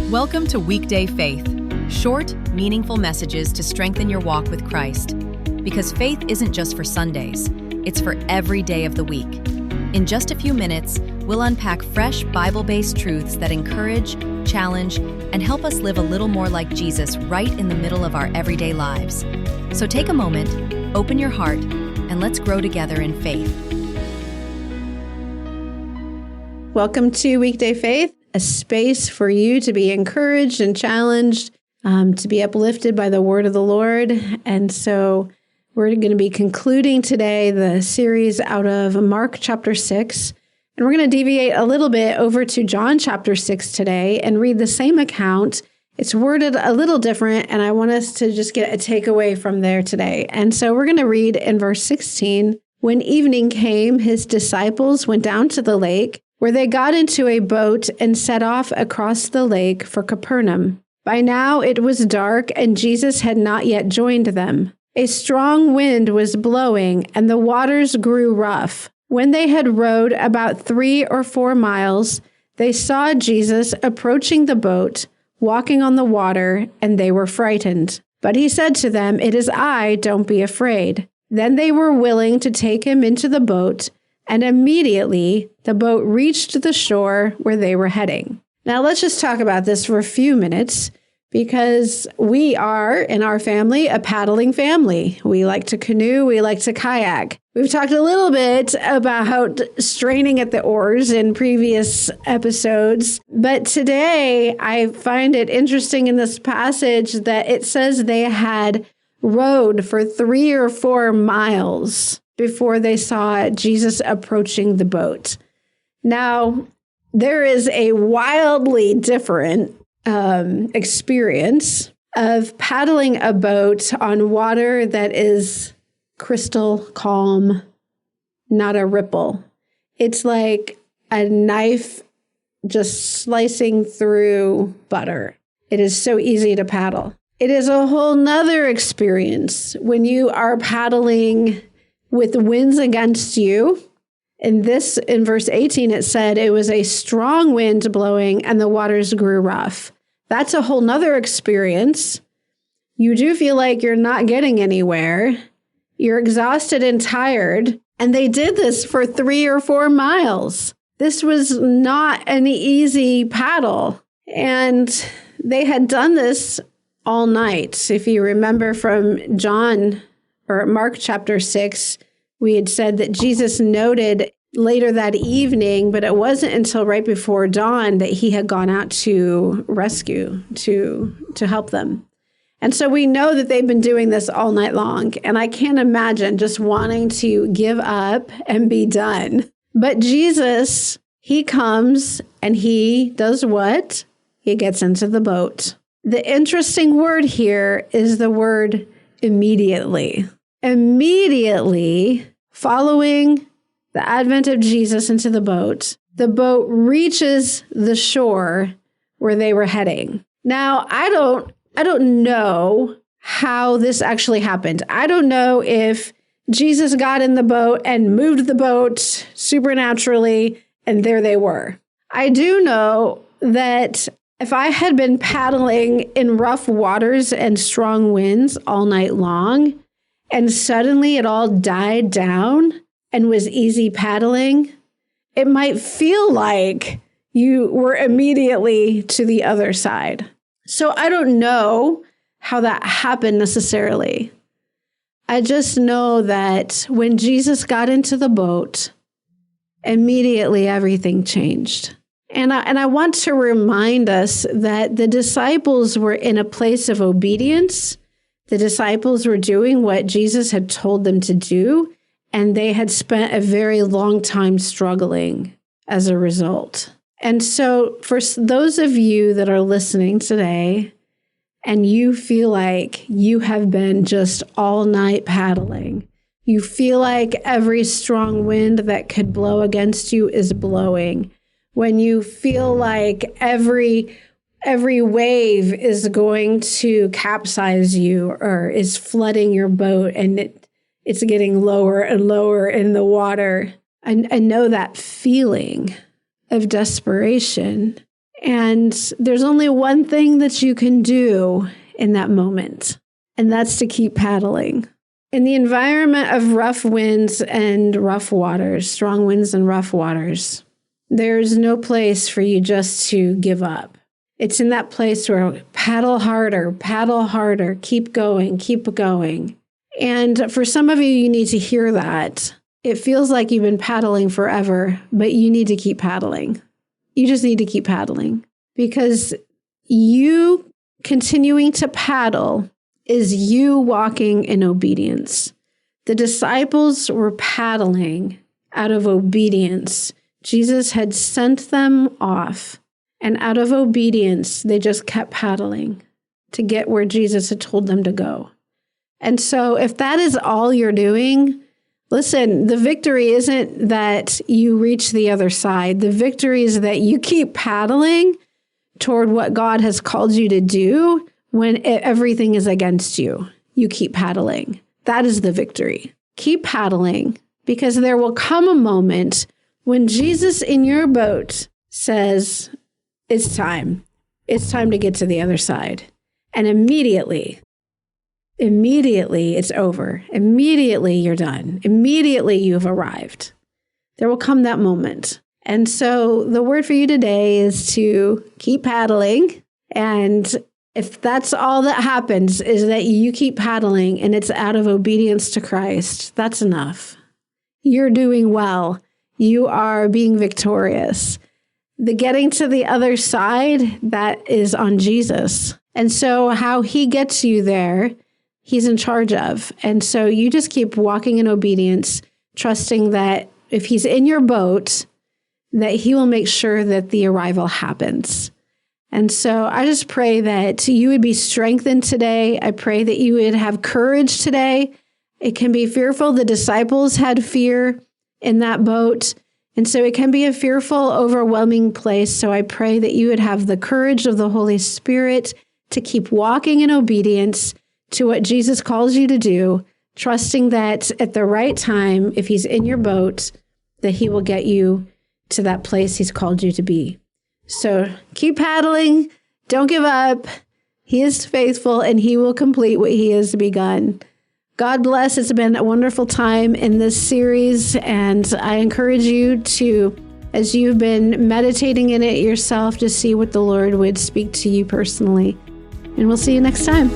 Welcome to Weekday Faith, short, meaningful messages to strengthen your walk with Christ. Because faith isn't just for Sundays, it's for every day of the week. In just a few minutes, we'll unpack fresh Bible-based truths that encourage, challenge, and help us live a little more like Jesus right in the middle of our everyday lives. So take a moment, open your heart, and let's grow together in faith. Welcome to Weekday Faith, a space for you to be encouraged and challenged, to be uplifted by the word of the Lord. And so we're going to be concluding today the series out of Mark chapter 6. And we're going to deviate a little bit over to John chapter 6 today and read the same account. It's worded a little different, and I want us to just get a takeaway from there today. And so we're going to read in verse 16, "When evening came, his disciples went down to the lake, where they got into a boat and set off across the lake for Capernaum. By now it was dark, and Jesus had not yet joined them. A strong wind was blowing, and the waters grew rough. When they had rowed about 3 or 4 miles, they saw Jesus approaching the boat, walking on the water, and they were frightened. But he said to them, 'It is I, don't be afraid.' Then they were willing to take him into the boat, and immediately the boat reached the shore where they were heading." Now let's just talk about this for a few minutes, because we are, in our family, a paddling family. We like to canoe, we like to kayak. We've talked a little bit about straining at the oars in previous episodes, but today I find it interesting in this passage that it says they had rowed for 3 or 4 miles before they saw Jesus approaching the boat. Now, there is a wildly different experience of paddling a boat on water that is crystal calm, not a ripple. It's like a knife just slicing through butter. It is so easy to paddle. It is a whole nother experience when you are paddling with winds against you. In verse 18, it said it was a strong wind blowing and the waters grew rough. That's a whole nother experience. You do feel like you're not getting anywhere. You're exhausted and tired. And they did this for 3 or 4 miles. This was not an easy paddle. And they had done this all night. If you remember from Mark chapter 6, we had said that Jesus noted later that evening, but it wasn't until right before dawn that he had gone out to rescue, to help them. And so we know that they've been doing this all night long. And I can't imagine just wanting to give up and be done. But Jesus, he comes and he does what? He gets into the boat. The interesting word here is the word immediately. Immediately following the advent of Jesus into the boat reaches the shore where they were heading. Now, I don't know how this actually happened. I don't know if Jesus got in the boat and moved the boat supernaturally, and there they were. I do know that if I had been paddling in rough waters and strong winds all night long, and suddenly it all died down and was easy paddling, it might feel like you were immediately to the other side. So I don't know how that happened necessarily. I just know that when Jesus got into the boat, immediately everything changed. And I want to remind us that the disciples were in a place of obedience. The disciples were doing what Jesus had told them to do, and they had spent a very long time struggling as a result. And so for those of you that are listening today, and you feel like you have been just all night paddling, you feel like every strong wind that could blow against you is blowing, when you feel like every wave is going to capsize you or is flooding your boat and it's getting lower and lower in the water, I know that feeling of desperation. And there's only one thing that you can do in that moment, and that's to keep paddling. In the environment of rough winds and rough waters, strong winds and rough waters, there's no place for you just to give up. It's in that place where paddle harder, keep going. And for some of you, you need to hear that. It feels like you've been paddling forever, but you need to keep paddling. You just need to keep paddling, because you continuing to paddle is you walking in obedience. The disciples were paddling out of obedience. Jesus had sent them off, and out of obedience, they just kept paddling to get where Jesus had told them to go. And so if that is all you're doing, listen, the victory isn't that you reach the other side. The victory is that you keep paddling toward what God has called you to do when everything is against you. You keep paddling. That is the victory. Keep paddling, because there will come a moment when Jesus in your boat says, it's time. It's time to get to the other side. And immediately it's over. Immediately you're done. Immediately you've arrived. There will come that moment. And so the word for you today is to keep paddling. And if that's all that happens is that you keep paddling and it's out of obedience to Christ, that's enough. You're doing well. You are being victorious. The getting to the other side, that is on Jesus. And so how he gets you there, he's in charge of. And so you just keep walking in obedience, trusting that if he's in your boat, that he will make sure that the arrival happens. And so I just pray that you would be strengthened today. I pray that you would have courage today. It can be fearful. The disciples had fear in that boat. And so it can be a fearful, overwhelming place. So I pray that you would have the courage of the Holy Spirit to keep walking in obedience to what Jesus calls you to do, trusting that at the right time, if he's in your boat, that he will get you to that place he's called you to be. So keep paddling. Don't give up. He is faithful and he will complete what he has begun. God bless. It's been a wonderful time in this series, and I encourage you to, as you've been meditating in it yourself, to see what the Lord would speak to you personally. And we'll see you next time.